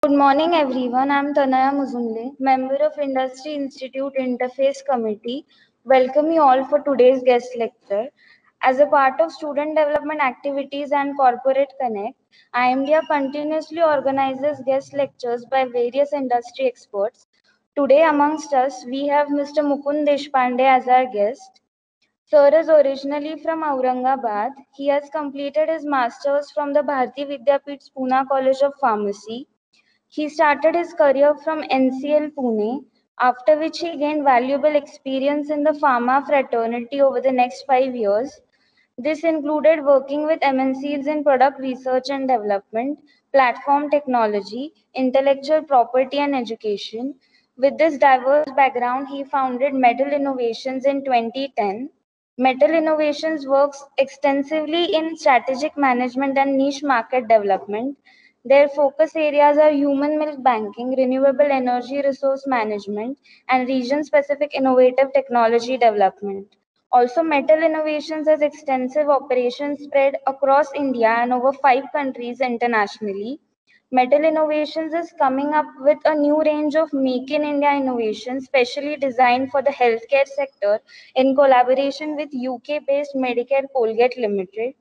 Good morning, everyone. I'm Tanaya Muzumle, member of Industry Institute Interface Committee. Welcome you all for today's guest lecture. As a part of student development activities and corporate connect, IMDA continuously organizes guest lectures by various industry experts. Today, amongst us, we have Mr. Mukund Deshpande as our guest. Sir is originally from Aurangabad. He has completed his masters from the Bharati Vidyapeeth Pune College of Pharmacy. He started his career from NCL Pune, after which he gained valuable experience in the pharma fraternity over the next 5 years. This included working with MNCs in product research and development, platform technology, intellectual property, and education. With this diverse background, he founded Metal Innovations in 2010. Metal Innovations works extensively in strategic management and niche market development. Their focus areas are human milk banking, renewable energy resource management, and region specific innovative technology development. Also, Metal Innovations has extensive operations spread across India and over 5 countries internationally. Metal Innovations is coming up with a new range of Make in India innovations, specially designed for the healthcare sector in collaboration with UK-based Medicare Colgate Limited.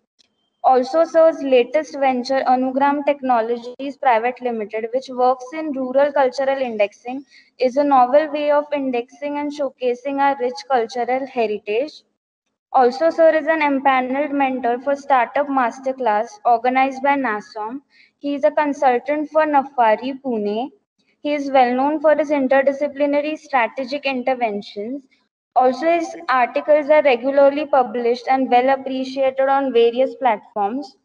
Also, Sir's latest venture, Anugram Technologies Private Limited, which works in rural cultural indexing, is a novel way of indexing and showcasing our rich cultural heritage. Also, Sir is an empaneled mentor for Startup Masterclass organized by NASSOM. He is a consultant for Nafari Pune. He is well known for his interdisciplinary strategic interventions. Also, his articles are regularly published and well appreciated on various platforms.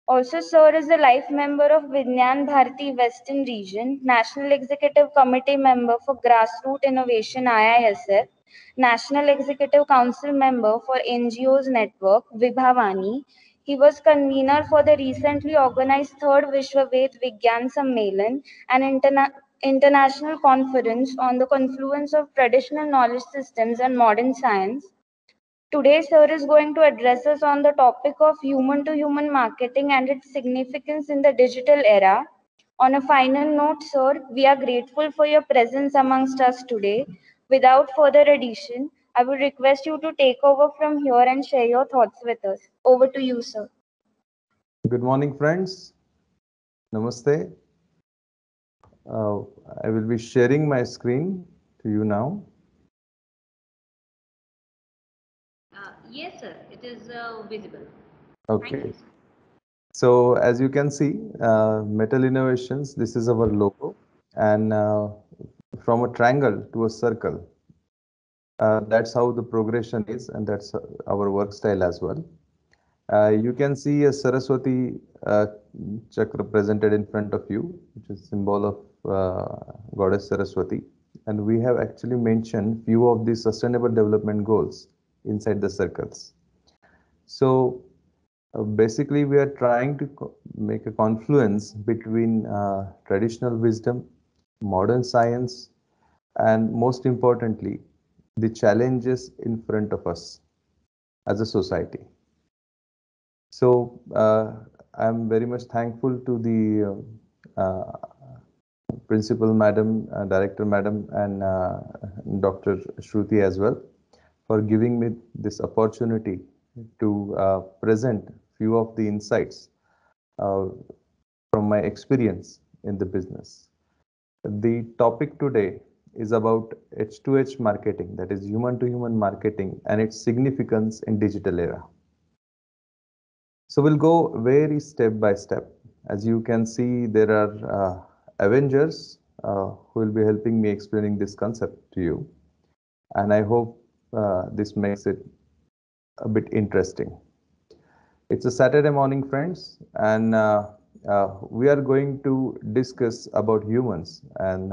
Also, Sir is a life member of Vinyan Bharati Western Region, National Executive Committee member for Grassroot Innovation IISF, National Executive Council member for NGOs Network, Vibhavani. He was convener for the recently organized Third Vishwaved Vigyan Sammelan, an international conference on the confluence of traditional knowledge systems and modern science. Today, Sir is going to address us on the topic of human to human marketing and its significance in the digital era. On a final note, Sir, we are grateful for your presence amongst us today. Without further addition, I would request you to take over from here and share your thoughts with us. Over to you, sir. Good morning, friends. Namaste. Uh, I will be sharing my screen to you now. Yes, sir. It is visible. Okay. So as you can see, Metal Innovations, this is our logo. And from a triangle to a circle, that's how the progression is, and that's our work style as well. You can see a Saraswati chakra presented in front of you, which is symbol of Goddess Saraswati. And we have actually mentioned few of the sustainable development goals inside the circles. So basically, we are trying to make a confluence between traditional wisdom, modern science, and most importantly, the challenges in front of us as a society. So I'm very much thankful to the principal madam, director madam, and Dr. Shruti as well for giving me this opportunity to present few of the insights from my experience in the business. The topic today is about H2H marketing, that is human to human marketing, and its significance in digital era. So we'll go very step by step. As you can see, there are Avengers who will be helping me explaining this concept to you. And I hope this makes it a bit interesting. It's a Saturday morning, friends, and we are going to discuss about humans. And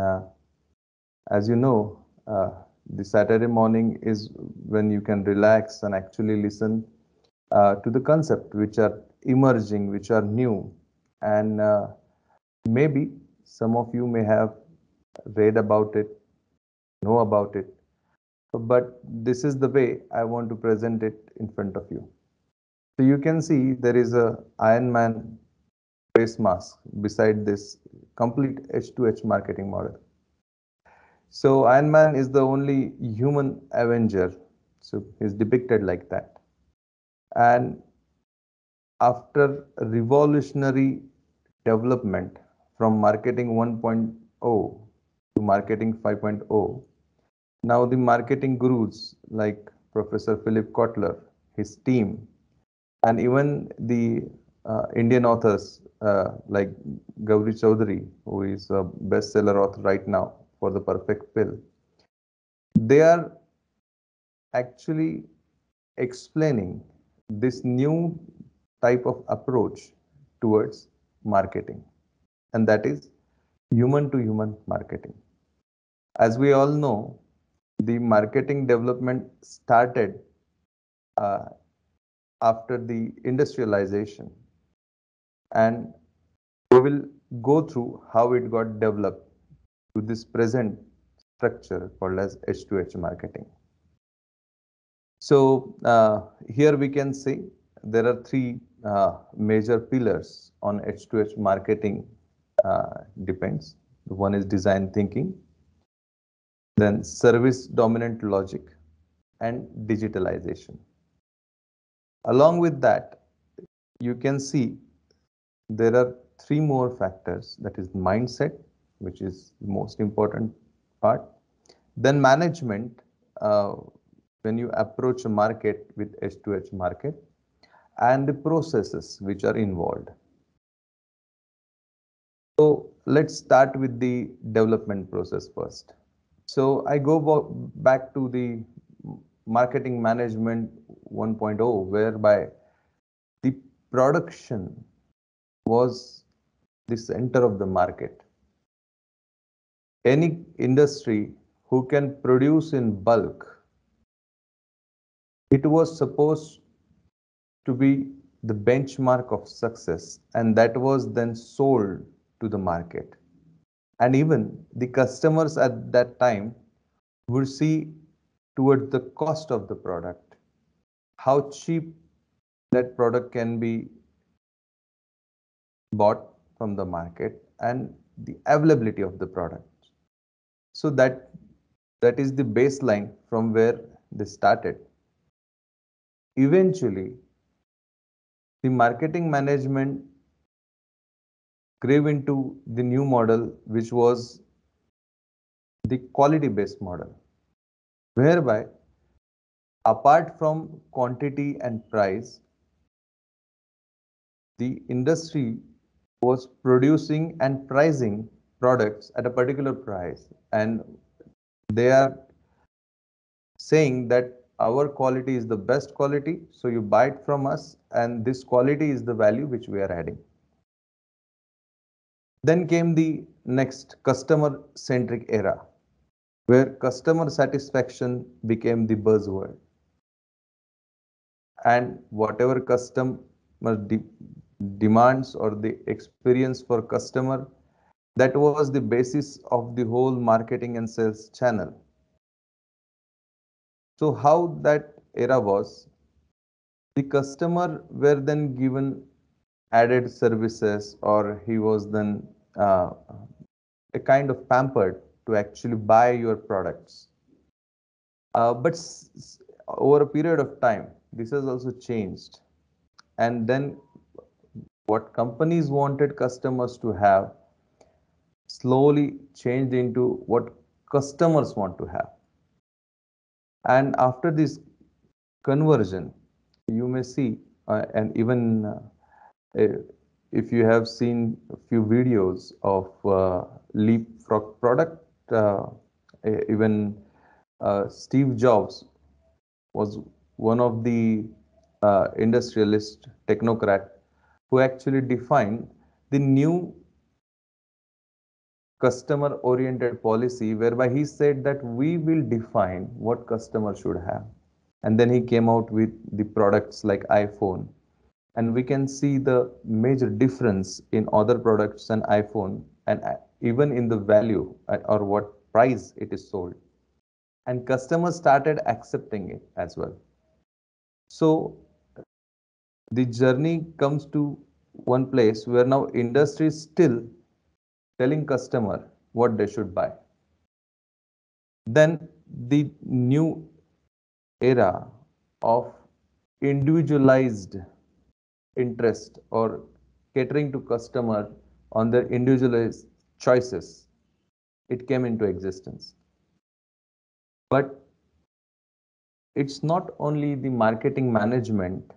as you know, the Saturday morning is when you can relax and actually listen to the concept which are emerging, which are new, and maybe some of you may have read about it, know about it, but this is the way I want to present it in front of you. So you can see there is a Iron Man face mask beside this complete H2H marketing model. So Iron Man is the only human Avenger. So he's depicted like that. And after revolutionary development from marketing 1.0 to marketing 5.0, now the marketing gurus like Professor Philip Kotler, his team, and even the Indian authors like Gauri Chaudhary, who is a bestseller author right now for The Perfect Pill, they are actually explaining this new type of approach towards marketing, and that is human to human marketing. As we all know, the marketing development started uh, after the industrialization, and we will go through how it got developed to this present structure called as H2H marketing. So here we can see there are three major pillars on H2H marketing depends. One is design thinking, then service dominant logic, and digitalization. Along with that, you can see there are three more factors, that is mindset, which is the most important part. Then management, uh, when you approach a market with H2H market, and the processes which are involved. So let's start with the development process first. So I go back to the marketing management 1.0, whereby the production was the center of the market. Any industry who can produce in bulk, it was supposed to be the benchmark of success, and that was then sold to the market. And even the customers at that time would see towards the cost of the product, how cheap that product can be bought from the market, and the availability of the product. So that is the baseline from where they started. Eventually, the marketing management grew into the new model, which was the quality based model, whereby apart from quantity and price, the industry was producing and pricing products at a particular price, and they are saying that our quality is the best quality, so you buy it from us, and this quality is the value which we are adding. Then came the next customer centric era, where customer satisfaction became the buzzword, and whatever customer demands or the experience for customer, that was the basis of the whole marketing and sales channel. So how that era was, the customer were then given added services, or he was then uh, a kind of pampered to actually buy your products. But over a period of time, this has also changed. And then what companies wanted customers to have slowly changed into what customers want to have. And after this conversion, you may see, and even if you have seen a few videos of Leapfrog product, even Steve Jobs was one of the industrialist technocrat who actually defined the new customer oriented policy, whereby he said that we will define what customer should have. And then he came out with the products like iPhone, and we can see the major difference in other products than iPhone, and even in the value or what price it is sold, and customers started accepting it as well. So the journey comes to one place where now industry is still telling customer what they should buy. Then the new era of individualized interest or catering to customer on their individualized choices, it came into existence. But it's not only the marketing management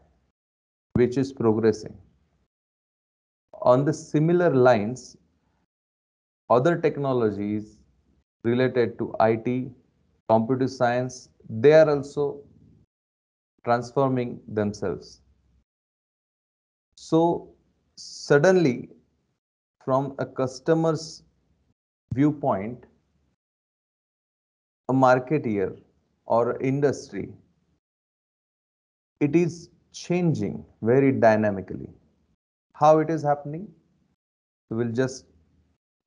which is progressing. On the similar lines, other technologies related to IT, computer science, they are also transforming themselves. So suddenly, from a customer's viewpoint, a marketeer or industry, it is changing very dynamically. How it is happening? We'll just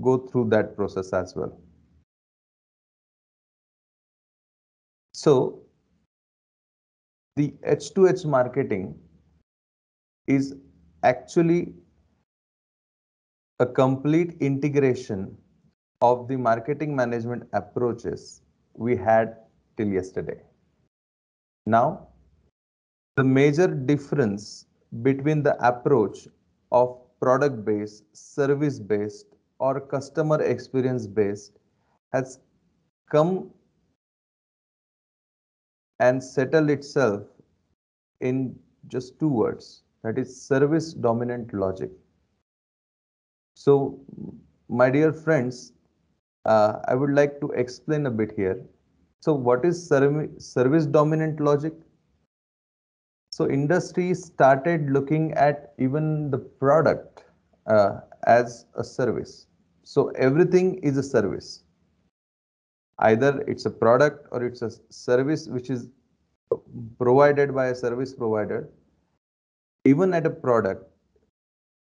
go through that process as well. So the H2H marketing is actually a complete integration of the marketing management approaches we had till yesterday. Now, the major difference between the approach of product based, service based, or customer experience based has come and settled itself in just two words, that is service dominant logic. So, my dear friends, I would like to explain a bit here. So, what is service dominant logic? So, industry started looking at even the product as a service. So, everything is a service. Either it's a product or it's a service which is provided by a service provider. Even at a product,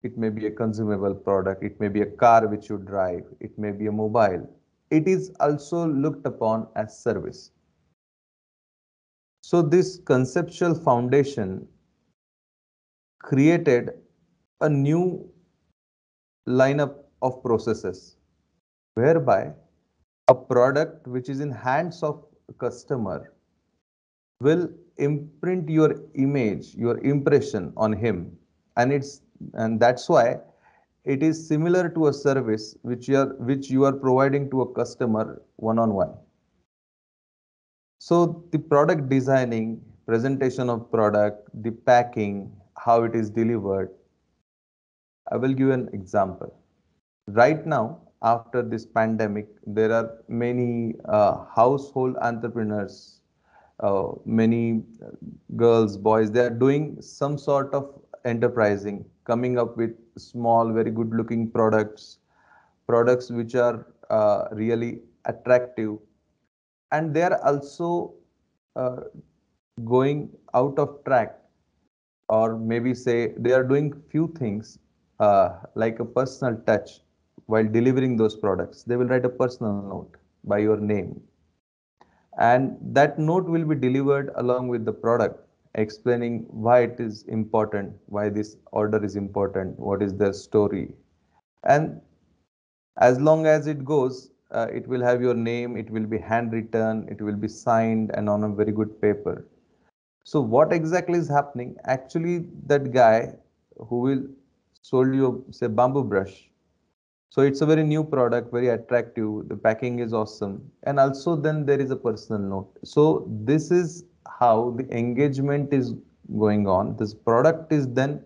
it may be a consumable product, it may be a car which you drive, it may be a mobile. It is also looked upon as service. So this conceptual foundation created a new lineup of processes whereby a product which is in hands of a customer will imprint your image, your impression on him, and that's why it is similar to a service which you are providing to a customer one on one. So the product designing, presentation of product, the packing, how it is delivered. I will give an example. Right now, after this pandemic, there are many household entrepreneurs, many girls, boys, they are doing some sort of enterprising, coming up with small, very good looking products which are really attractive, and they are also uh, going out of track, or maybe say they are doing few things like a personal touch while delivering those products. They will write a personal note by your name, and that note will be delivered along with the product, explaining why it is important, why this order is important, what is their story. And as long as it goes, it will have your name, it will be handwritten, it will be signed and on a very good paper. So what exactly is happening? Actually, that guy who will sold you say bamboo brush. So it's a very new product, very attractive. The packing is awesome, and also then there is a personal note. So this is how the engagement is going on. This product is then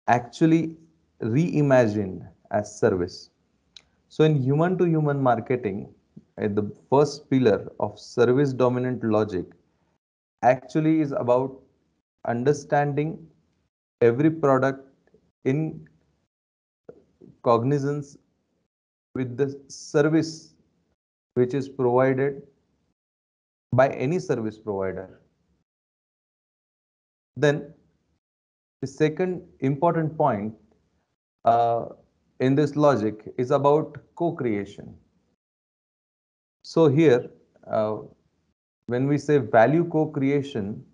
actually reimagined as service. So in human to human marketing, the first pillar of service dominant logic actually is about understanding every product in cognizance with the service which is provided by any service provider. Then the second important point uh, in this logic is about co-creation. So here, when we say value co-creation,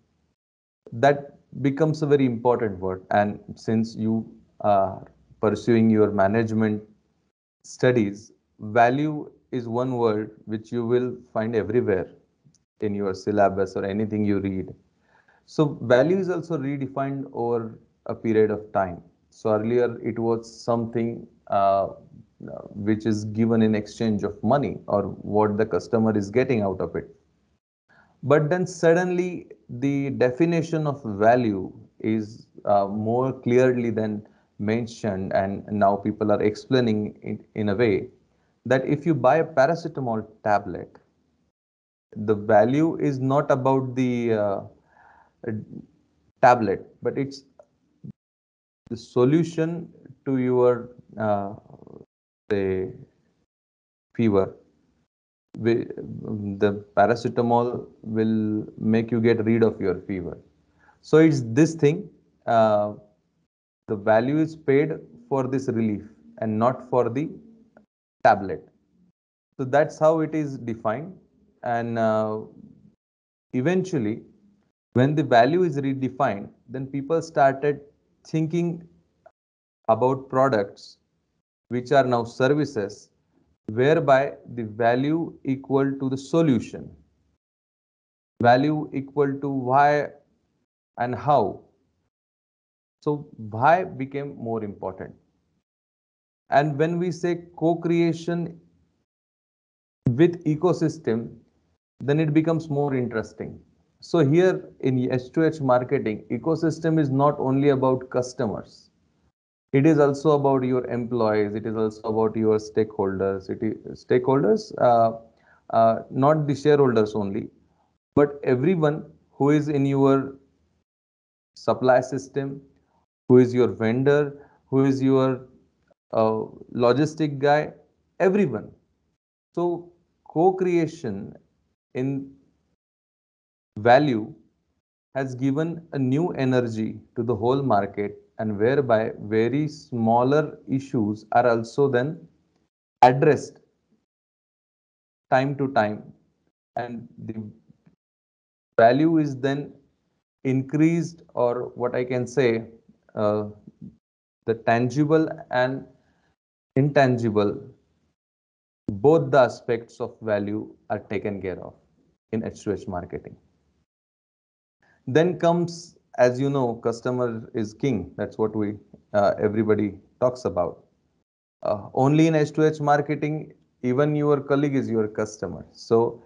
that becomes a very important word. And since you are pursuing your management studies, value is one word which you will find everywhere in your syllabus or anything you read. So value is also redefined over a period of time. So earlier it was something which is given in exchange of money or what the customer is getting out of it. But then suddenly the definition of value is more clearly than mentioned, and now people are explaining it in a way that if you buy a paracetamol tablet, the value is not about the tablet, but it's the solution to your say fever. The paracetamol will make you get rid of your fever. So it's this thing. Uh, the value is paid for this relief and not for the tablet. So that's how it is defined. And eventually, when the value is redefined, then people started thinking about products which are now services, whereby the value equal to the solution, value equal to why and how. So why became more important. And when we say co-creation with ecosystem, then it becomes more interesting. So here in H2H marketing, ecosystem is not only about customers. It is also about your employees. It is also about your stakeholders. It is stakeholders, not the shareholders only, but everyone who is in your supply system, who is your vendor, who is your logistic guy, everyone. So co-creation in value has given a new energy to the whole market, and whereby very smaller issues are also then addressed time to time, and the value is then increased, or what I can say, uh, the tangible and intangible, both the aspects of value are taken care of in H2H marketing. Then comes, as you know, customer is king. That's what we everybody talks about. Only in H2H marketing, even your colleague is your customer. So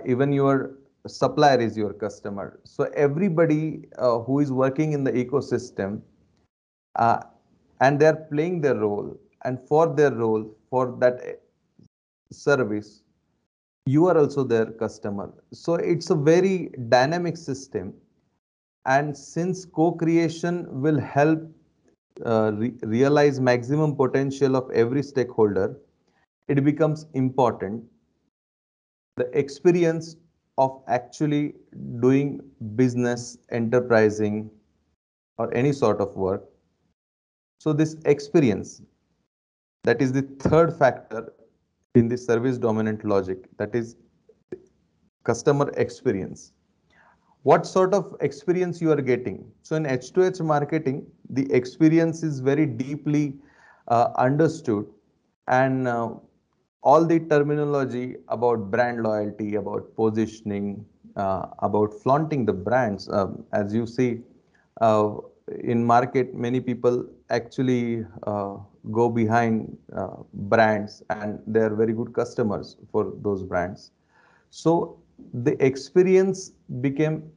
even your supplier is your customer. So everybody who is working in the ecosystem, uh, and they are playing their role, and for their role, for that service, you are also their customer. So it's a very dynamic system. And since co-creation will help realize maximum potential of every stakeholder, it becomes important. The experience of actually doing business, enterprising, or any sort of work. So this experience, that is the third factor in the service dominant logic, that is customer experience. What sort of experience you are getting? So in H2H marketing, the experience is very deeply understood, and all the terminology about brand loyalty, about positioning, about flaunting the brands. As you see, uh, in market, many people actually go behind brands, and they are very good customers for those brands. So the experience became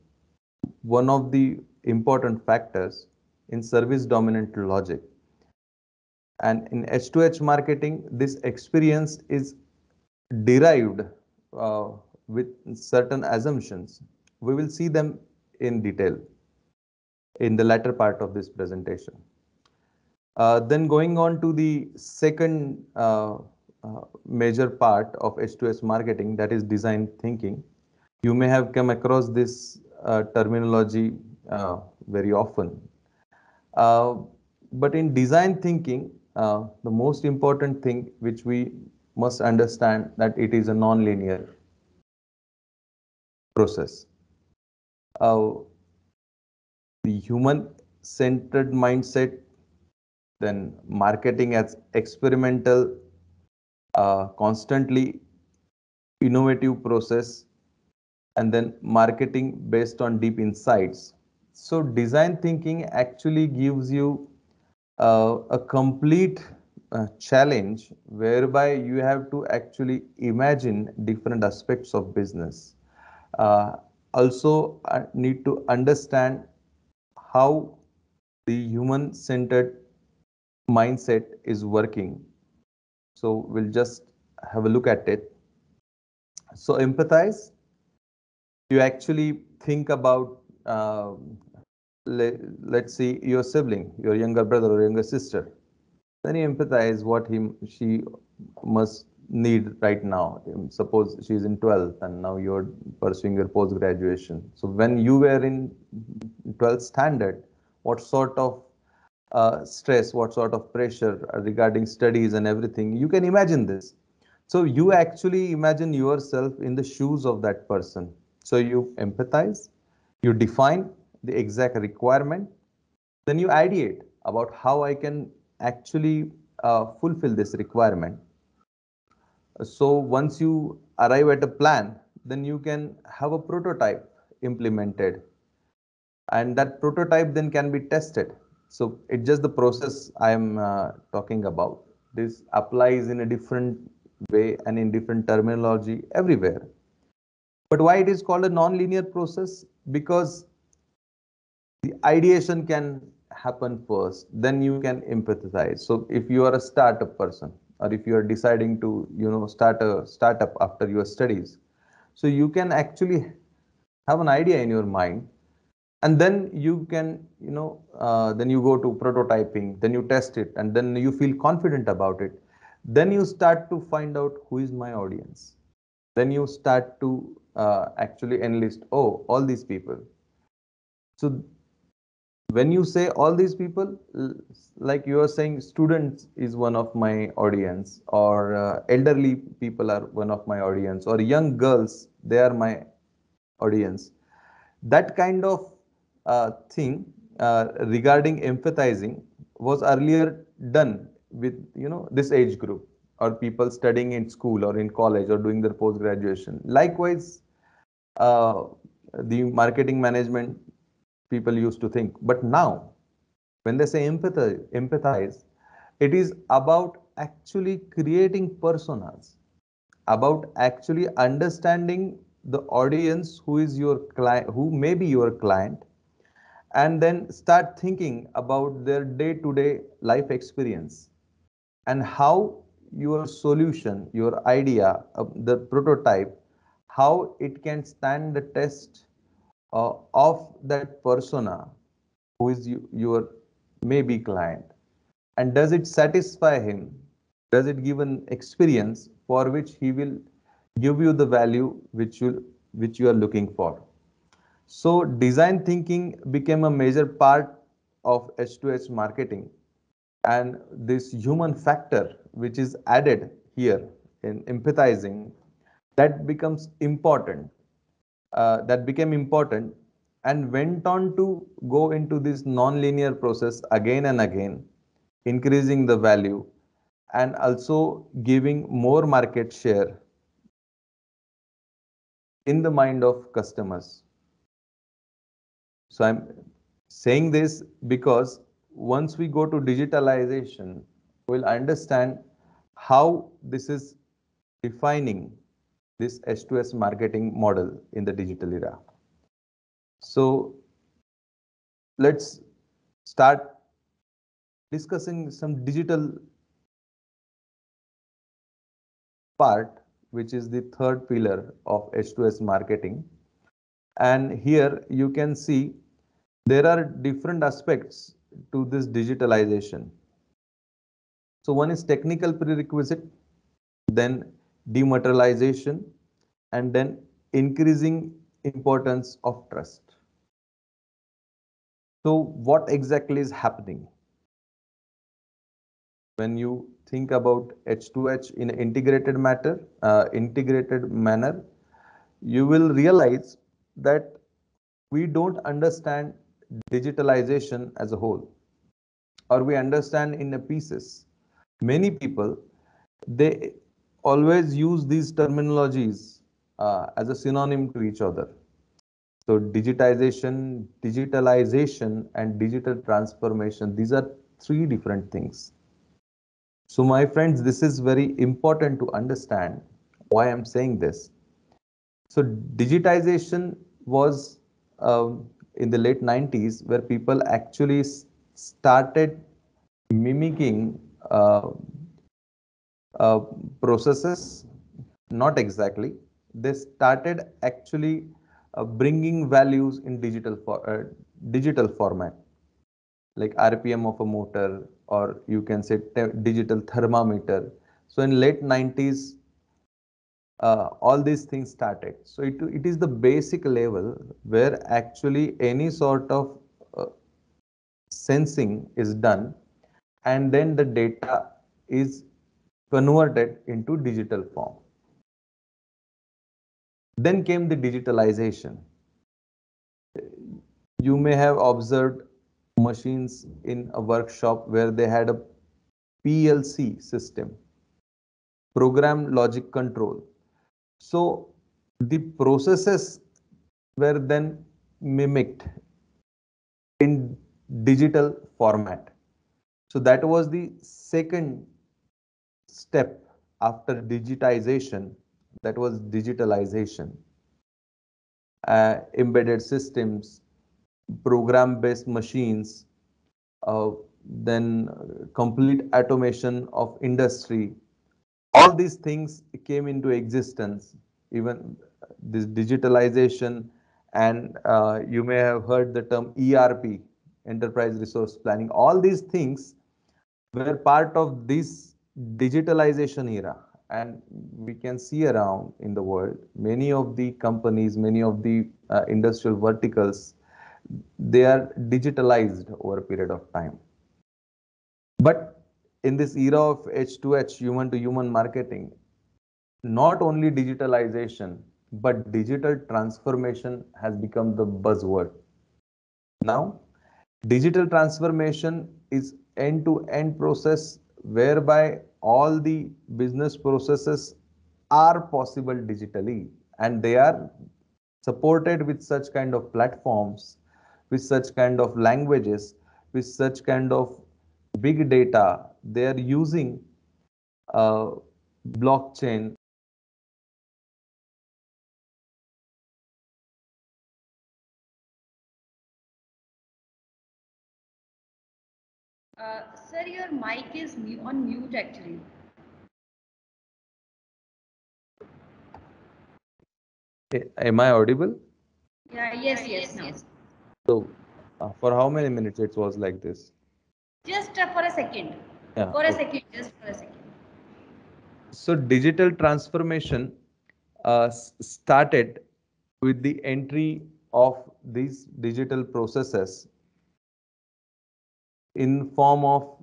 one of the important factors in service dominant logic. And in H2H marketing, this experience is derived with certain assumptions. We will see them in detail in the latter part of this presentation. Then going on to the second major part of H2S marketing, that is design thinking. You may have come across this terminology very often. Uh, but in design thinking, the most important thing which we must understand, that it is a non-linear process. Uh, the human-centered mindset, then marketing as experimental, constantly innovative process, and then marketing based on deep insights. So design thinking actually gives you a complete challenge whereby you have to actually imagine different aspects of business. Uh, Also, need to understand how the human-centered mindset is working. So we'll just have a look at it. So empathize, you actually think about, let's see your sibling, your younger brother or younger sister. Then you empathize what she must need right now. Suppose she's in 12th and now you're pursuing your post graduation. So when you were in 12th standard, what sort of stress, what sort of pressure regarding studies and everything, you can imagine this. So you actually imagine yourself in the shoes of that person. So you empathize, you define the exact requirement, then you ideate about how I can actually fulfill this requirement. So once you arrive at a plan, then you can have a prototype implemented, and that prototype then can be tested. So it's just the process I am talking about. This applies in a different way and in different terminology everywhere. But why it is called a non-linear process? Because the ideation can happen first, then you can empathize. So if you are a startup person, or if you are deciding to start a startup after your studies, so you can actually have an idea in your mind, and then you can then you go to prototyping, then you test it, and then you feel confident about it. Then you start to find out who is my audience. Then you start to actually enlist, oh, all these people. So when you say all these people, like you are saying students is one of my audience, or elderly people are one of my audience, or young girls, they are my audience. That kind of thing regarding empathizing was earlier done with this age group, or people studying in school or in college or doing their post graduation. Likewise, uh, the marketing management people used to think. But now, when they say empathize, it is about actually creating personas, about actually understanding the audience who is your client, who may be your client, and then start thinking about their day-to-day life experience and how your solution, your idea, the prototype, how it can stand the test of that persona who is your maybe client, and does it satisfy him, does it give an experience for which he will give you the value which you are looking for. So design thinking became a major part of H2H marketing, and this human factor which is added here in empathizing, that becomes important, that became important, and went on to go into this non-linear process again and again, increasing the value and also giving more market share in the mind of customers. So I'm saying this because once we go to digitalization, we'll understand how this is defining this H2S marketing model in the digital era. So let's start discussing some digital part, which is the third pillar of H2S marketing. And here you can see there are different aspects to this digitalization. So one is technical prerequisite, then dematerialization, and then increasing importance of trust. So what exactly is happening? When you think about H2H in an integrated manner, you will realize that we don't understand digitalization as a whole, or we understand in a pieces. Many people, they always use these terminologies as a synonym to each other. So digitalization and digital transformation, these are three different things. So my friends, this is very important to understand why I'm saying this. So digitization was in the late 90s where people actually started mimicking uh, processes, not exactly. They started actually bringing values in digital format, like RPM of a motor, or you can say digital thermometer. So in late 90s, all these things started. So it is the basic level where actually any sort of uh, sensing is done, and then the data is converted into digital form. Then came the digitalization. You may have observed machines in a workshop where they had a PLC system, program logic control. So the processes were then mimicked in digital format. So that was the second step after digitization, that was digitalization. Embedded systems, program-based machines, uh, then complete automation of industry. All these things came into existence, even this digitalization, and you may have heard the term ERP, enterprise resource planning. All these things were part of this digitalization era, and we can see around in the world many of the companies, many of the industrial verticals, they are digitalized over a period of time. But in this era of H2H, human to human marketing, not only digitalization, but digital transformation has become the buzzword. Now, digital transformation is end-to-end process whereby all the business processes are possible digitally, and they are supported with such kind of platforms, with such kind of languages, with such kind of big data. They are using uh, blockchain. Sir, your mic is on mute actually. Am I audible? Yeah, yes, now. So, for how many minutes it was like this? Just for a second. Yeah. For a Okay. second, just for a second. So, digital transformation started with the entry of these digital processes in form of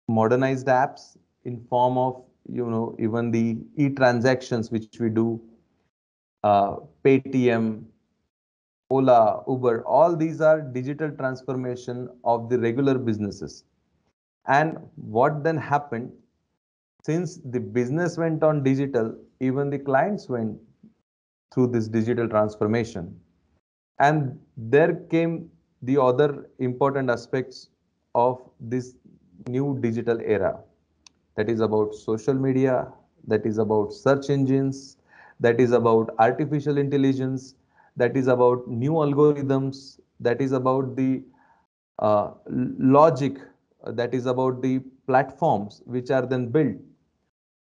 modernized apps, in form of even the e-transactions which we do, Paytm, Ola, Uber. All these are digital transformation of the regular businesses. And what then happened? Since the business went on digital, even the clients went through this digital transformation. And there came the other important aspects of this new digital era. That is about social media, that is about search engines, that is about artificial intelligence, that is about new algorithms, that is about the logic, that is about the platforms which are then built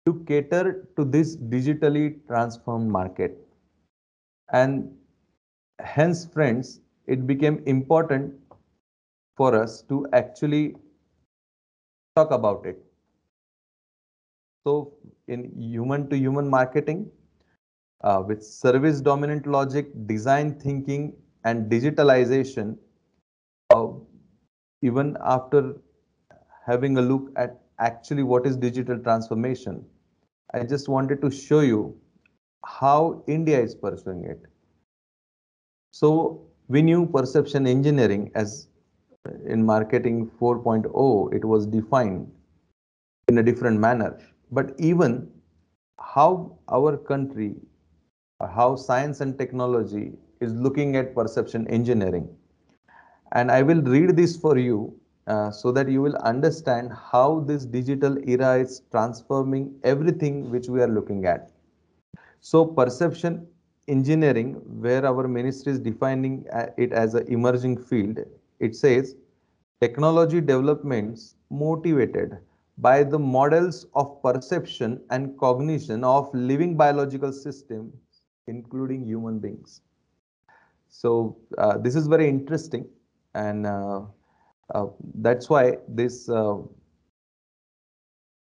to cater to this digitally transformed market. And hence, friends, it became important for us to actually talk about it. So, in human to human marketing, with service dominant logic, design thinking, and digitalization, uh, even after having a look at actually what is digital transformation, I just wanted to show you how India is pursuing it. So We knew perception engineering as in marketing 4.0, it was defined in a different manner. But even how our country, how science and technology is looking at perception engineering. And I will read this for you so that you will understand how this digital era is transforming everything which we are looking at. So perception engineering, where our ministry is defining it as an emerging field, it says technology developments motivated by the models of perception and cognition of living biological systems, including human beings. So this is very interesting, and that's why this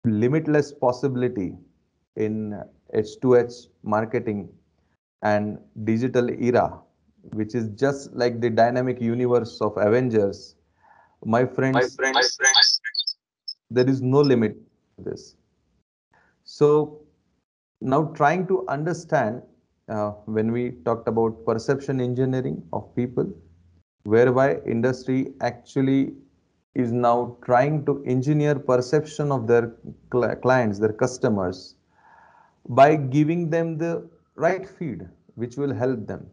limitless possibility in H2H marketing and digital era, which is just like the dynamic universe of Avengers. My friends, there is no limit to this. So now trying to understand when we talked about perception engineering of people, whereby industry actually is now trying to engineer perception of their clients, their customers, by giving them the right feed, which will help them,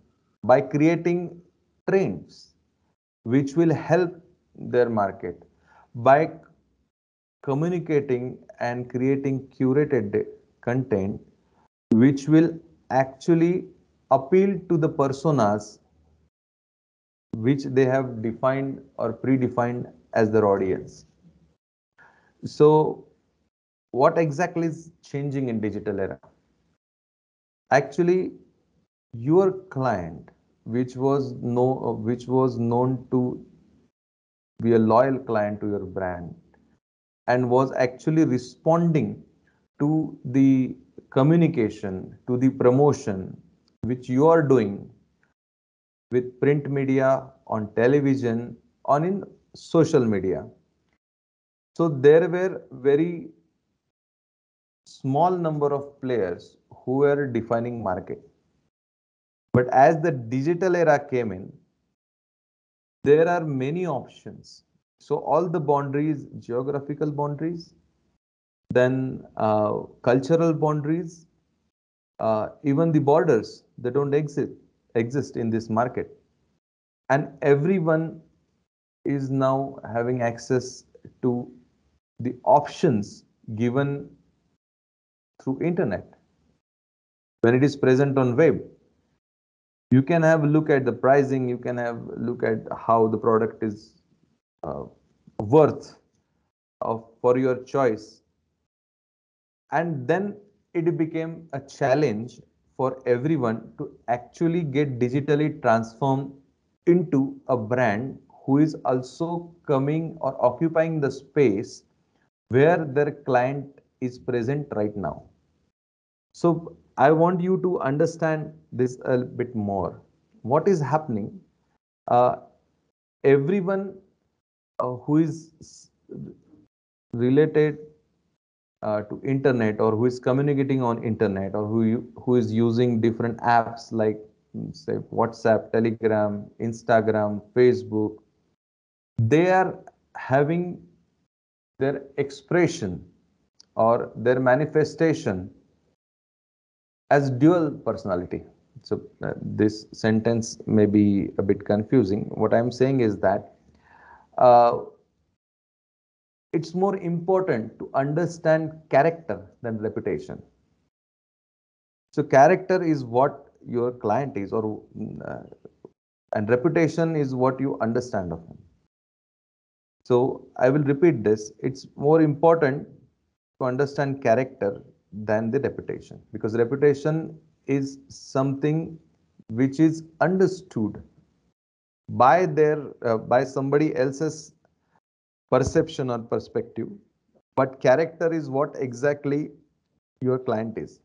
by creating trends, which will help their market, by communicating and creating curated content, which will actually appeal to the personas which they have defined or predefined as their audience. So, what exactly is changing in digital era? Actually, your client, which was known to be a loyal client to your brand, and was actually responding to the communication, to the promotion which you are doing with print media, on television, on in social media. So there were very small number of players who were defining market. But as the digital era came in, there are many options. So all the boundaries, geographical boundaries, then cultural boundaries, even the borders, they don't exist in this market. And everyone is now having access to the options given through internet. When it is present on web, you can have a look at the pricing, you can have a look at how the product is uh, worth for your choice. And then it became a challenge for everyone to actually get digitally transformed into a brand who is also coming or occupying the space where their client is present right now. So I want you to understand this a bit more. What is happening? Uh, Everyone who is related to internet, or who is communicating on internet, or who is using different apps like say WhatsApp, Telegram, Instagram, Facebook, they are having their expression or their manifestation as dual personality. So this sentence may be a bit confusing. What I'm saying is that uh, it's more important to understand character than reputation. So character is what your client is, or and reputation is what you understand of him. So I will repeat this. It's more important to understand character than the reputation, because reputation is something which is understood by somebody else's perception or perspective, but character is what exactly your client is.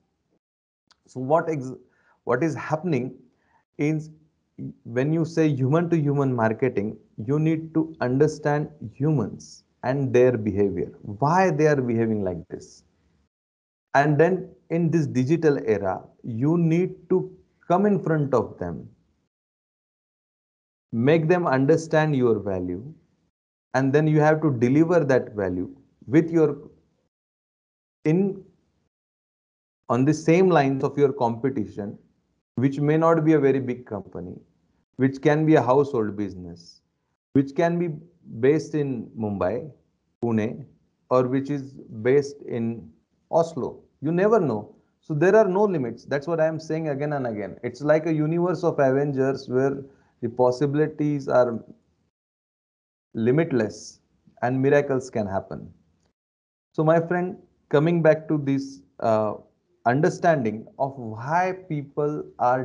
So what is happening is, when you say human to human marketing, you need to understand humans and their behavior, why they are behaving like this. And then in this digital era, you need to come in front of them make them understand your value, and then you have to deliver that value with your in on the same lines of your competition, which may not be a very big company, which can be a household business, which can be based in Mumbai, Pune, or which is based in Oslo. You never know. So there are no limits. That's what I am saying again and again. It's like a universe of Avengers where the possibilities are limitless and miracles can happen. So, my friend, coming back to this understanding of why people are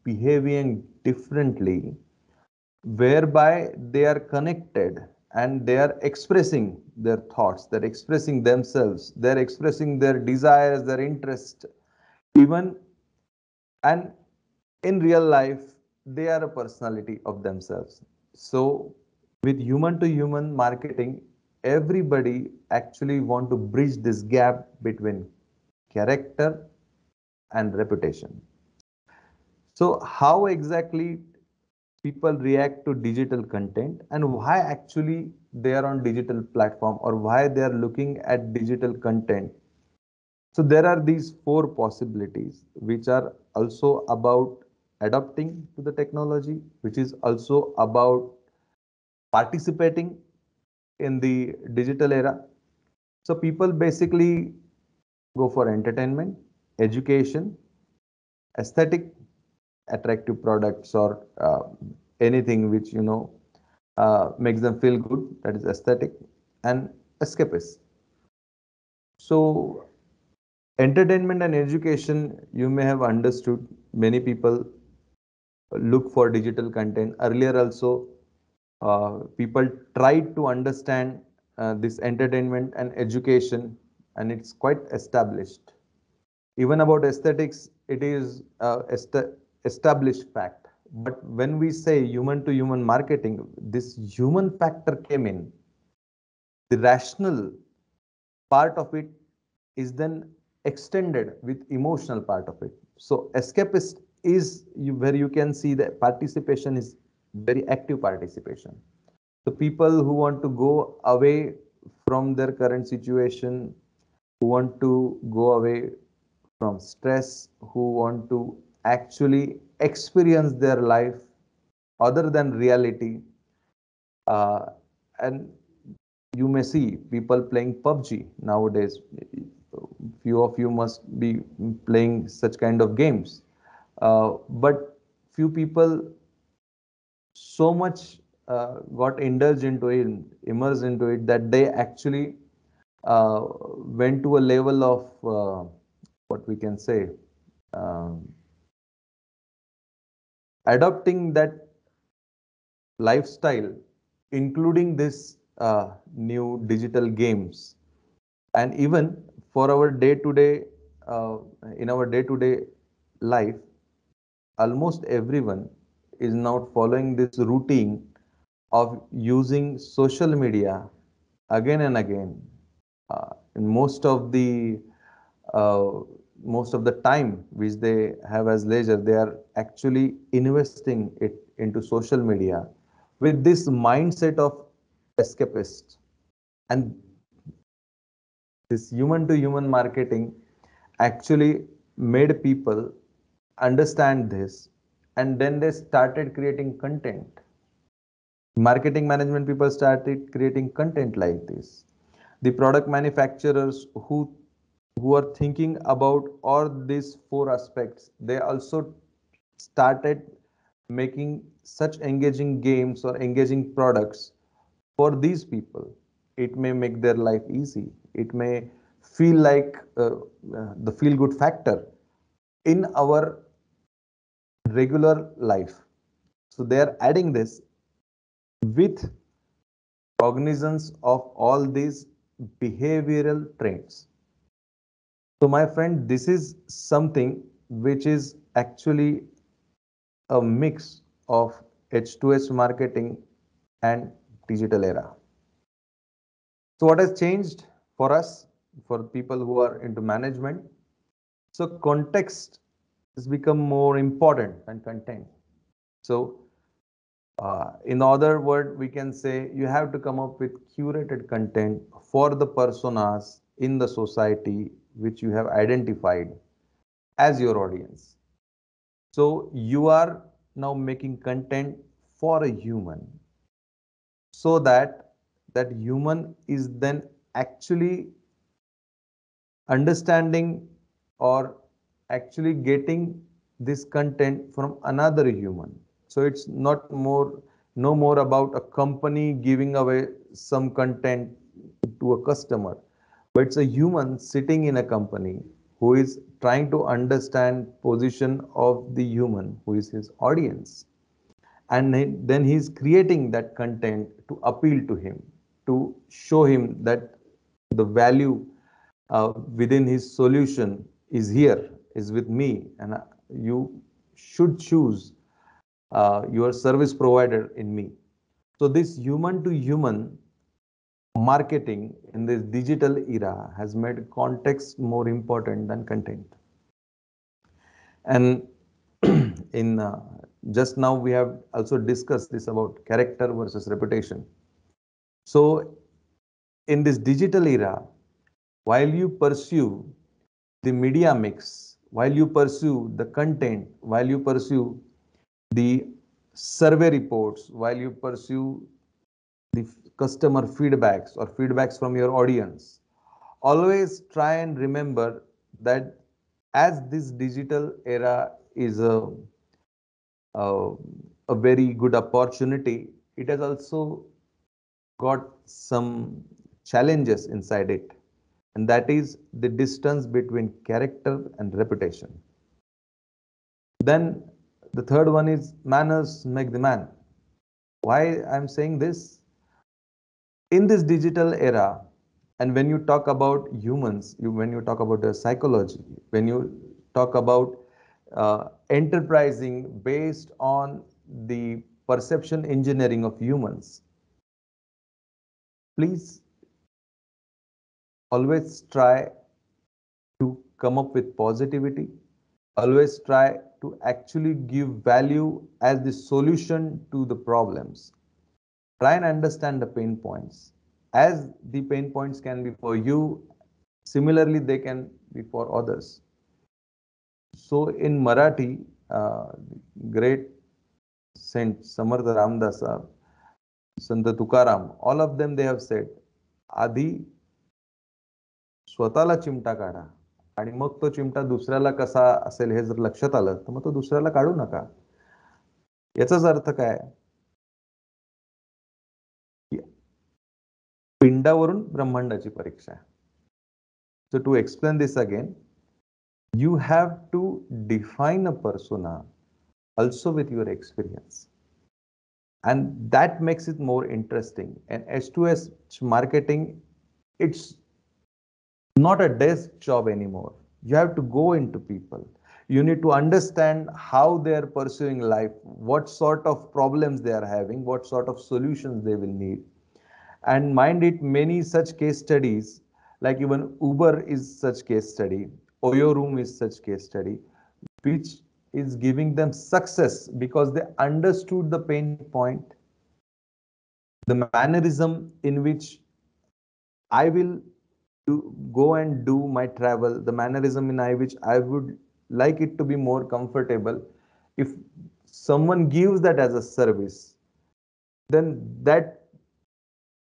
behaving differently, whereby they are connected and they are expressing their thoughts, they're expressing themselves, they're expressing their desires, their interest, even, and in real life, they are a personality of themselves. So, with human to human marketing, everybody actually want to bridge this gap between character and reputation. So, how exactly people react to digital content and why actually they are on digital platform or why they are looking at digital content. So there are these four possibilities which are also about adapting to the technology, which is also about participating in the digital era. So people basically go for entertainment, education, aesthetic, attractive products, or anything which makes them feel good. That is aesthetic and escapist. So entertainment and education, you may have understood. Many people look for digital content. Earlier also, people tried to understand this entertainment and education, and it's quite established. Even about aesthetics, it is established fact. But when we say human to human marketing, this human factor came in. The rational part of it is then extended with emotional part of it. So escapist is where you can see that participation is very active participation. So people who want to go away from their current situation, who want to go away from stress, who want to actually experience their life other than reality, uh, and you may see people playing PUBG nowadays. Few of you must be playing such kind of games, but few people so much got indulged into it, immersed into it, that they actually went to a level of what we can say, um, adopting that lifestyle, including this new digital games. And even for our day to day, in our day to day life, almost everyone is now following this routine of using social media again and again. In uh, most of the time which they have as leisure, they are actually investing it into social media with this mindset of escapist. And this human to human marketing actually made people understand this, and then they started creating content. Marketing management people started creating content like this. The product manufacturers who are thinking about all these four aspects, they also started making such engaging games or engaging products for these people. It may make their life easy. It may feel like the feel good factor in our regular life. So they are adding this with cognizance of all these behavioral trends. So my friend, this is something which is actually a mix of H2H marketing and digital era. So what has changed for us, for people who are into management? So context has become more important than content. So In other word, we can say you have to come up with curated content for the personas in the society which you have identified as your audience. So you are now making content for a human, so that that human is then actually understanding or actually getting this content from another human. So it's not more, no more about a company giving away some content to a customer, but it's a human sitting in a company who is trying to understand position of the human who is his audience, and then he's creating that content to appeal to him, to show him that the value within his solution is here, is with me, and you should choose your service provider in me. So this human to human marketing in this digital era has made context more important than content. And in just now we have also discussed this about character versus reputation. So in this digital era, while you pursue the media mix, while you pursue the content, while you pursue the survey reports, while you pursue the customer feedbacks or feedbacks from your audience, always try and remember that as this digital era is a, a very good opportunity, it has also got some challenges inside it, and that is the distance between character and reputation. Then the third one is manners make the man. Why I'm saying this? In this digital era, and when you talk about humans, when you talk about the psychology, when you talk about enterprising based on the perception engineering of humans, please always try to come up with positivity. Always try to actually give value as the solution to the problems. Try and understand the pain points. As the pain points can be for you, similarly they can be for others. So in Marathi, great Saint Samartha Ramdasa, Sant Tukaram, all of them they have said, आधी स्वतःला चिमटा काढा आणि मग तो चिमटा दुसऱ्याला कसा असेल हे जर लक्षात आलं तर मग तो दुसऱ्याला काढू नका. याचाच अर्थ काय? पिंडावरून ब्रह्मांडाची परीक्षा आहे. So to explain this again, you have to define a persona also with your experience, and that makes it more interesting. And H2S marketing, it's not a desk job anymore. You have to go into people. You need to understand how they are pursuing life, what sort of problems they are having, what sort of solutions they will need. And mind it, many such case studies, like even Uber is such case study, Oyo Room is such case study, which is giving them success because they understood the pain point, the mannerism in which I will go and do my travel, the mannerism in which I would like it to be more comfortable. If someone gives that as a service, then that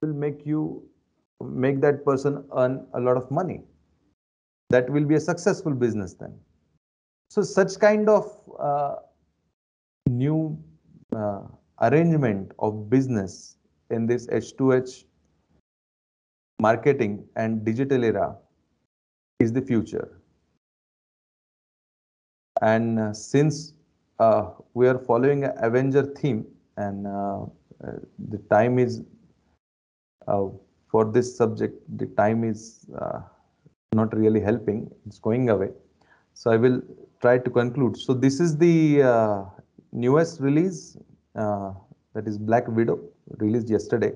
will make that person earn a lot of money. That will be a successful business then. So such kind of new arrangement of business in this H2H marketing and digital era is the future. And since we are following an Avenger theme, and the time is for this subject, the time is not really helping, it's going away. So I will try to conclude. So this is the newest release, that is Black Widow, released yesterday.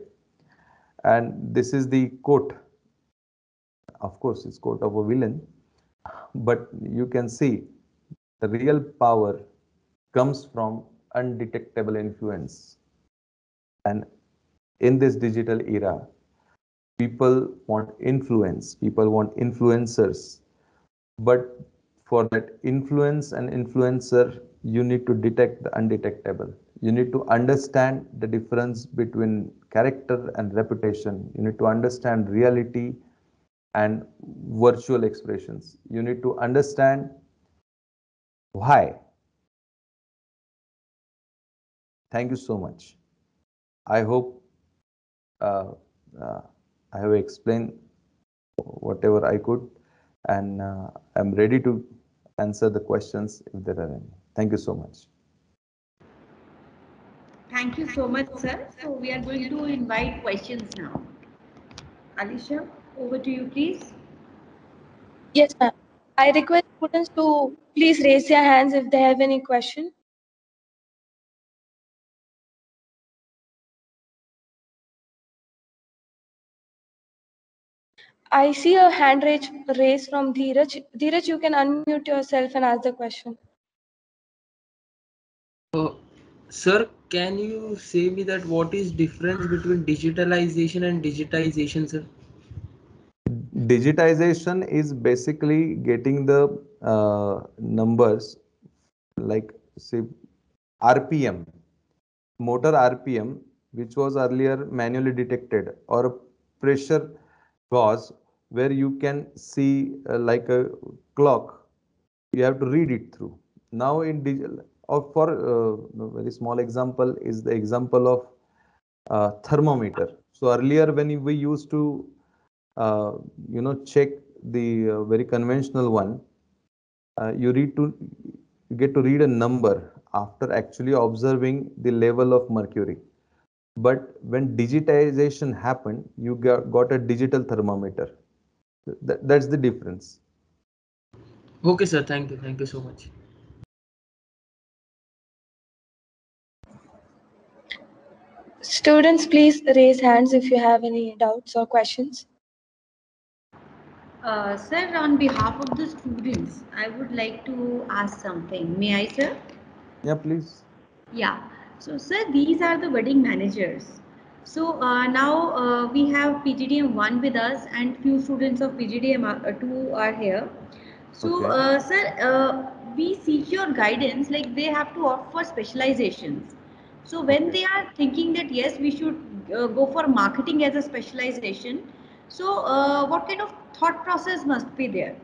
And this is the quote. Of course, it's quote of a villain, but you can see the real power comes from undetectable influence. And in this digital era, people want influence, people want influencers. But for that influence and influencer, you need to detect the undetectable. You need to understand the difference between character and reputation. You need to understand reality and virtual expressions. You need to understand why. Thank you so much. I hope uh, uh, I have explained whatever I could, and I'm ready to answer the questions if there are any. Thank you so much. Thank you so much, sir. So we are going to invite questions now. Alisha, over to you, please. Yes, ma'am. I request students to please raise their hands if they have any question. I see a hand raised from Dheeraj. Dheeraj, you can unmute yourself and ask the question. Sir, can you say me that what is difference between digitalization and digitization, sir? Digitization is basically getting the numbers like say RPM, motor RPM, which was earlier manually detected, or a pressure gauge where you can see like a clock, you have to read it through. Now in digital, or for a very small example is the example of thermometer. So earlier when we used to uh, check the very conventional one, you get to read a number after actually observing the level of mercury. But when digitization happened, you got a digital thermometer. That's the difference. Okay, sir. Thank you. Thank you so much. Students, please raise hands if you have any doubts or questions. Sir, on behalf of the students, I would like to ask something. May I, sir? Yeah, please. Yeah. So, sir, these are the wedding managers. So now we have PGDM 1 with us and few students of PGDM 2 are here. So, Okay. sir, we seek your guidance, like they have to opt for specializations. So when Okay. they are thinking that yes, we should go for marketing as a specialization, so what kind of thought process must be there?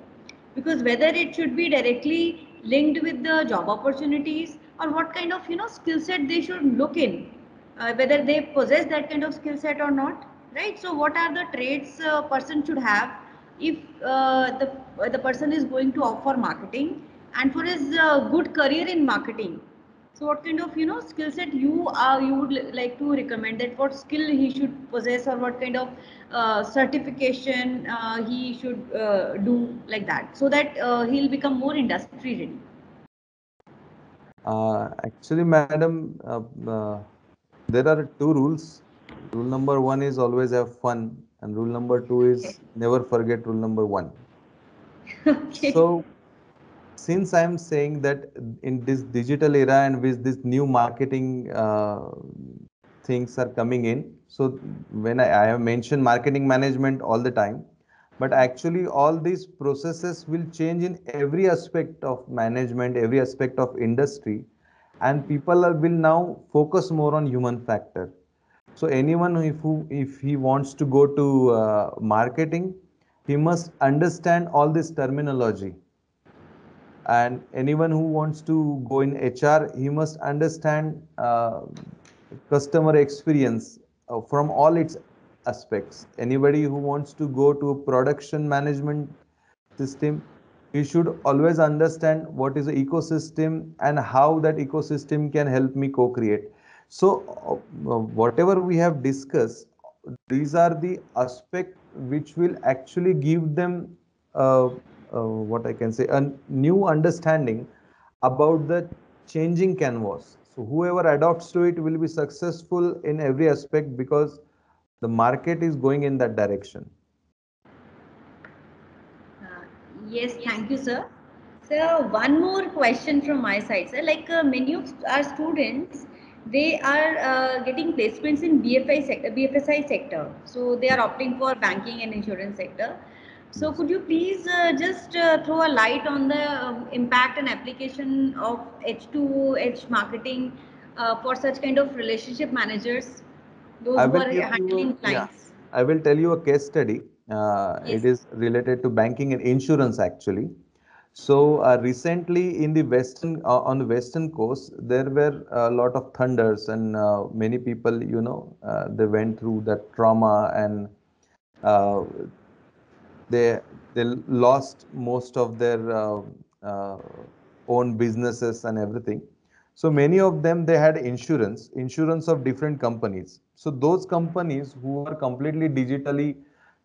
Because whether it should be directly linked with the job opportunities, or what kind of skill set they should look in, whether they possess that kind of skill set or not, right? So what are the traits a person should have if the person is going to opt for marketing and for his good career in marketing? So what kind of skill set you would like to recommend, that what skill he should possess, or what kind of certification he should do, like that, so that he'll become more industry ready? Actually, madam, there are two rules. Rule number one is always have fun, and rule number two Okay. is never forget rule number one. Okay. So, since I'm saying that in this digital era and with this new marketing things are coming in, so when I have mentioned marketing management all the time, but actually all these processes will change in every aspect of management, every aspect of industry, and people will now focus more on human factor. So anyone if he wants to go to marketing, he must understand all this terminology. And anyone who wants to go in HR, he must understand customer experience from all its aspects. Anybody who wants to go to a production management system, he should always understand what is the ecosystem and how that ecosystem can help me co-create. So whatever we have discussed, these are the aspects which will actually give them what I can say, a new understanding about the changing canvas. So whoever adopts to it will be successful in every aspect because the market is going in that direction. Uh, yes, thank you, sir. So one more question from my side, sir. Like many of our students, they are getting placements in BFSI sector. So they are opting for banking and insurance sector. So Yes. could you please just throw a light on the impact and application of H2O, H marketing for such kind of relationship managers, those I who will are give you handling yeah, clients? I will tell you a case study. It Yes. is related to banking and insurance actually. So recently in the on the western coast, there were a lot of thunders and many people, they went through that trauma and uh, they they lost most of their uh, own businesses and everything. So many of them, they had insurance of different companies. So those companies who are completely digitally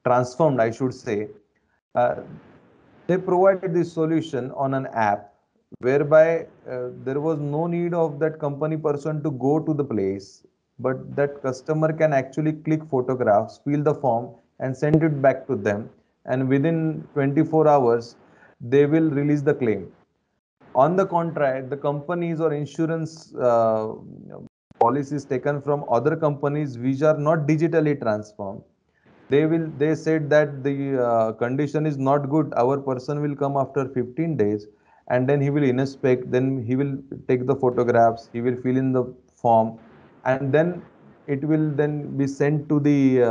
transformed, I should say, uh, they provided this solution on an app whereby there was no need of that company person to go to the place, but that customer can actually click photographs, fill the form, and send it back to them. And within 24 hours, they will release the claim. On the contrary, the companies or insurance policies taken from other companies which are not digitally transformed, they said that the condition is not good, our person will come after 15 days, and then he will inspect, then he will take the photographs, he will fill in the form, and then it will then be sent to the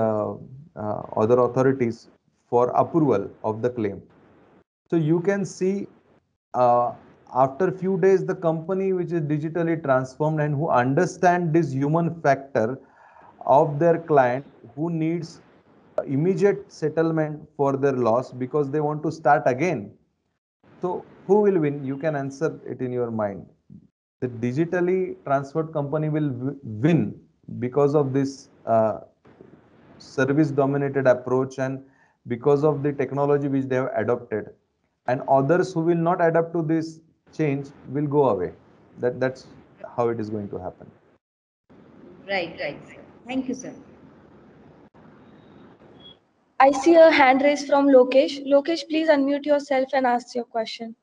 other authorities for approval of the claim. So you can see, uh, after few days, the company which is digitally transformed and who understand this human factor of their client, who needs immediate settlement for their loss because they want to start again. So who will win? You can answer it in your mind. The digitally transferred company will win because of this service dominated approach and because of the technology which they have adopted. And others who will not adapt to this change will go away. That's how it is going to happen. Right, right, sir. Thank you, sir. I see a hand raised from Lokesh. Lokesh, please unmute yourself and ask your question.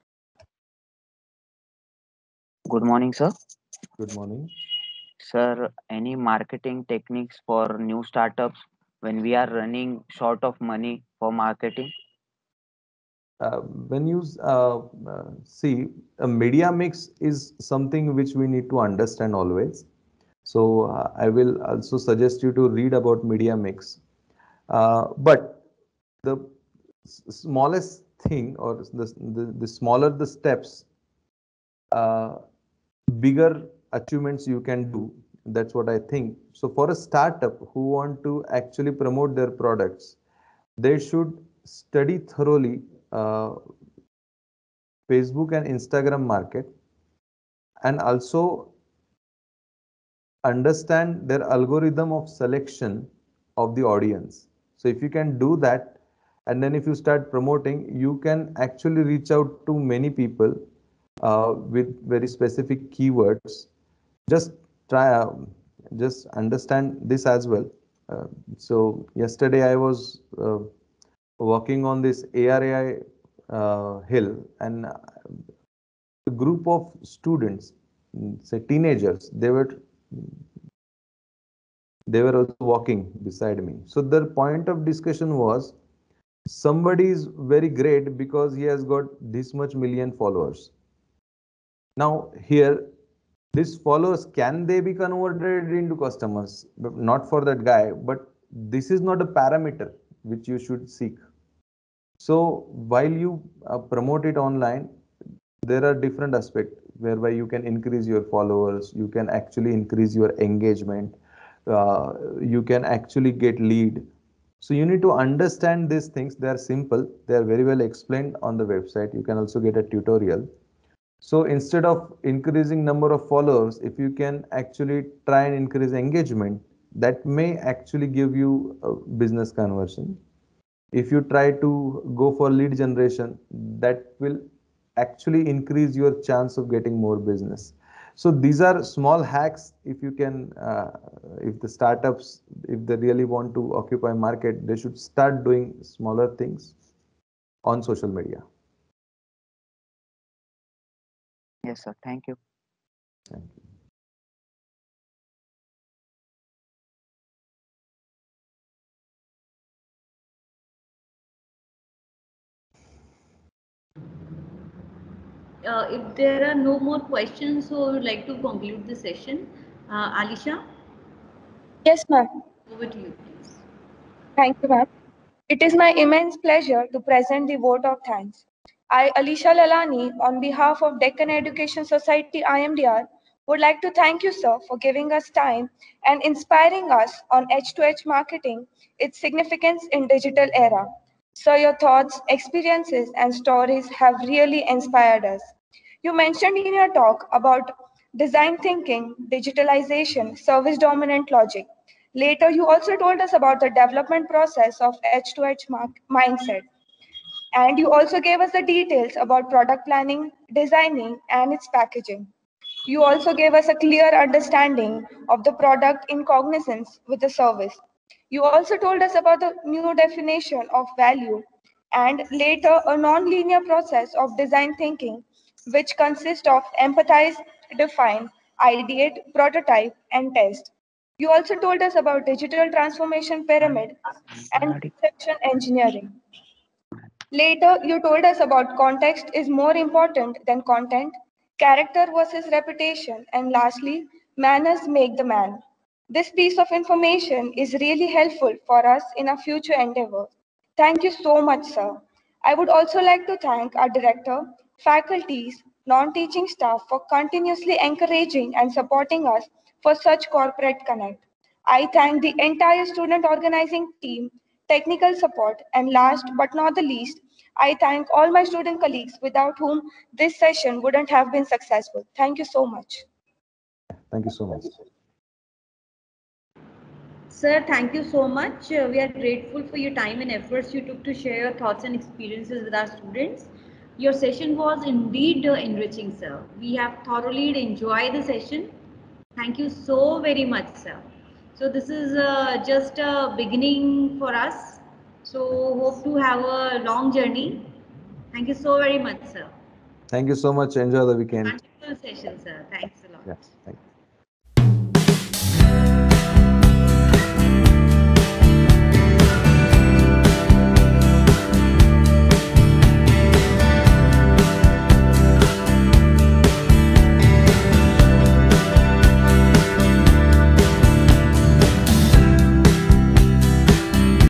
Good morning, sir. Good morning. Sir, any marketing techniques for new startups when we are running short of money for marketing? When you see, a media mix is something which we need to understand always. So I will also suggest you to read about media mix. But the smallest thing, or the smaller the steps, uh, bigger achievements you can do. That's what I think. So for a startup who want to actually promote their products, they should study thoroughly Facebook and Instagram market, and also understand their algorithm of selection of the audience. So if you can do that, and then if you start promoting, you can actually reach out to many people with very specific keywords. Just try, just understand this as well. Uh, so yesterday I was working on this ARAI hill, and a group of students, say teenagers, they were also walking beside me. So their point of discussion was, somebody is very great because he has got this much million followers. Now here, these followers, can they be converted into customers? Not for that guy, but this is not a parameter which you should seek. So while you promote it online, there are different aspects whereby you can increase your followers, you can actually increase your engagement, you can actually get lead. So you need to understand these things. They are simple, they are very well explained on the website. You can also get a tutorial. So instead of increasing number of followers, if you can actually try and increase engagement, that may actually give you a business conversion. If you try to go for lead generation, that will actually increase your chance of getting more business. So these are small hacks. If you can, if the startups, if they really want to occupy market, they should start doing smaller things on social media. Yes, sir. Thank you. Thank you. If there are no more questions, so I would like to conclude the session. Alisha, Yes, ma'am. over to you, please. Thank you, ma'am. It is my immense pleasure to present the vote of thanks. I, Alisha Lalani, on behalf of Deccan Education Society IMDR, would like to thank you, sir, for giving us time and inspiring us on H2H marketing, its significance in digital era. Sir, your thoughts, experiences, and stories have really inspired us. You mentioned in your talk about design thinking, digitalization, service dominant logic. Later, you also told us about the development process of H2H mindset. And you also gave us the details about product planning, designing, and its packaging. You also gave us a clear understanding of the product in cognizance with the service. You also told us about the new definition of value and later a non-linear process of design thinking, which consists of empathize, define, ideate, prototype, and test. You also told us about digital transformation pyramid and conception engineering. Later, you told us about context is more important than content, character versus reputation, and lastly, manners make the man. This piece of information is really helpful for us in our future endeavor. Thank you so much, sir. I would also like to thank our director, faculties, non-teaching staff for continuously encouraging and supporting us for such corporate connect. I thank the entire student organizing team, technical support, and last but not the least, I thank all my student colleagues without whom this session wouldn't have been successful. Thank you so much. Thank you so much. Sir, thank you so much. We are grateful for your time and efforts you took to share your thoughts and experiences with our students. Your session was indeed enriching, sir. We have thoroughly enjoyed the session. Thank you so very much, sir. So this is just a beginning for us. So hope to have a long journey. Thank you so very much, sir. Thank you so much. Enjoy the weekend. Wonderful session, sir. Thanks a lot. Yeah. Thank you.